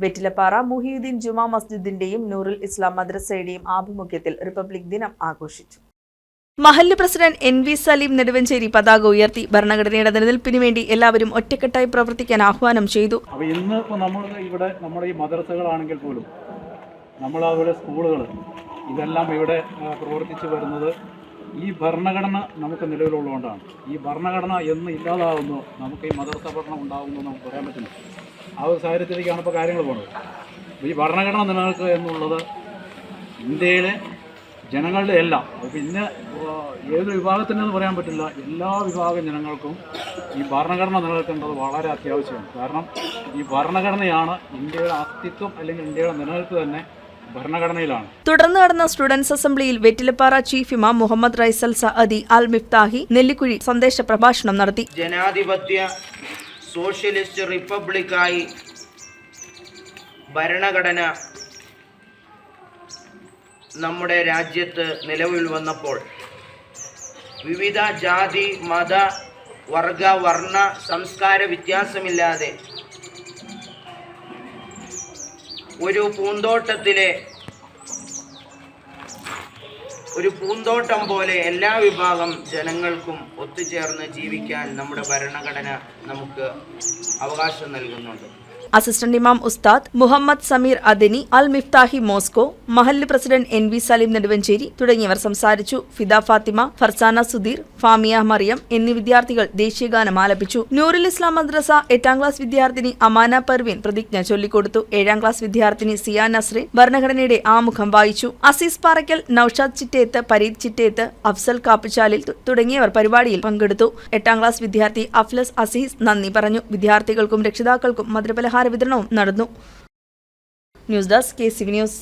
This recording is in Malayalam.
വെറ്റിലപ്പാറ മുഹിയുദ്ദീൻ ജുമാ മസ്ജിദിന്റെയും നൂറുൽ ഇസ്ലാം മദ്രസയുടെയും ആഭിമുഖ്യത്തിൽ റിപ്പബ്ലിക് ദിനം ആഘോഷിച്ചു. മഹല്ല് പ്രസിഡന്റ് NV സലീം നെടുവഞ്ചേരി പതാക ഉയർത്തി. ഭരണഘടനയുടെ നിലനിൽപ്പിന് വേണ്ടി എല്ലാവരും ഒറ്റക്കെട്ടായി പ്രവർത്തിക്കാൻ ആഹ്വാനം ചെയ്തു. ഇന്ന് നമ്മൾ ഇവിടെ നമ്മുടെ ഈ മദ്രസകളാണെങ്കിൽ പോലും അതുപോലെ സ്കൂളുകൾ ഇതെല്ലാം ഇവിടെ പ്രവർത്തിച്ചു വരുന്നത് ഈ ഭരണഘടന നമുക്ക് നിലവിലുള്ളതുകൊണ്ടാണ്. ഈ ഭരണഘടന എന്ന് ഇല്ലാതാവുന്നു നമുക്ക് ഈ മദ്രസ പഠനം ഉണ്ടാകുന്നു നമുക്ക് പറയാൻ പറ്റില്ല. ആ ഒരു സാഹചര്യത്തിലേക്കാണ് ഇപ്പോൾ കാര്യങ്ങൾ പോകുന്നത്. ഈ ഭരണഘടന നിലനിൽക്കുക എന്നുള്ളത് ഇന്ത്യയിലെ ജനങ്ങളുടെ എല്ലാം, പിന്നെ ഏതൊരു വിഭാഗത്തിനെന്ന് പറയാൻ പറ്റില്ല, എല്ലാ വിഭാഗം ജനങ്ങൾക്കും ഈ ഭരണഘടന നിലനിൽക്കേണ്ടത് വളരെ അത്യാവശ്യമാണ്. കാരണം ഈ ഭരണഘടനയാണ് ഇന്ത്യയുടെ അസ്തിത്വം, അല്ലെങ്കിൽ ഇന്ത്യയുടെ നിലനിൽപ്പ് തന്നെ ഭരണഘടനയിലാണ്. തുടർന്ന് നടന്ന സ്റ്റുഡൻസ് അസംബ്ലിയിൽ വെറ്റിലപ്പാറ ചീഫ് ഇമാം മുഹമ്മദ് റൈസൽ സഅദി അൽ മിഫ്താഹി നെല്ലിക്കുഴി സന്ദേശ പ്രഭാഷണം നടത്തി. ജനാധിപത്യ സോഷ്യലിസ്റ്റ് റിപ്പബ്ലിക്കായി ഭരണഘടന നമ്മുടെ രാജ്യത്ത് നിലവിൽ വന്നപ്പോൾ വിവിധ ജാതി മത വർഗ വർണ്ണ സംസ്കാര വ്യത്യാസമില്ലാതെ ഒരു പൂന്തോട്ടം പോലെ എല്ലാ വിഭാഗം ജനങ്ങൾക്കും ഒത്തുചേർന്ന് ജീവിക്കാൻ നമ്മുടെ ഭരണഘടന നമുക്ക് അവകാശം നൽകുന്നുണ്ട്. അസിസ്റ്റന്റ് ഇമാം ഉസ്താദ് മുഹമ്മദ് സമീർ അദനി അൽ മിഫ്താഹി മോസ്കോ, മഹല്ല് പ്രസിഡന്റ് NV സലീം നെടുവഞ്ചേരി തുടങ്ങിയവർ സംസാരിച്ചു. ഫിദ ഫാത്തിമ, ഫർസാന സുധീർ, ഫാമിയ മറിയം എന്നീ വിദ്യാർത്ഥികൾ ദേശീയഗാനം ആലപിച്ചു. നൂറുൽ ഇസ്ലാം മദ്രസ 8ാം ക്ലാസ് വിദ്യാർത്ഥിനി അമാന പർവീൻ പ്രതിജ്ഞ ചൊല്ലിക്കൊടുത്തു. 7ാം ക്ലാസ് വിദ്യാർത്ഥിനി സിയ നസ്രീൻ ഭരണഘടനയുടെ ആമുഖം വായിച്ചു. അസീസ് പാറയ്ക്കൽ, നൌഷാദ് ചിറ്റേത്ത്, പരീദ് ചിറ്റേത്ത്, അഫ്സൽ കാപ്പുചാലിൽ തുടങ്ങിയവർ പരിപാടിയിൽ പങ്കെടുത്തു. 8ാം ക്ലാസ് വിദ്യാർത്ഥി അഫ്ലസ് അസീസ് നന്ദി പറഞ്ഞു. വിദ്യാർത്ഥികൾക്കും രക്ഷിതാക്കൾക്കും മധുരപലഹാര വിതരണവും നടന്നു. News desk KCV news.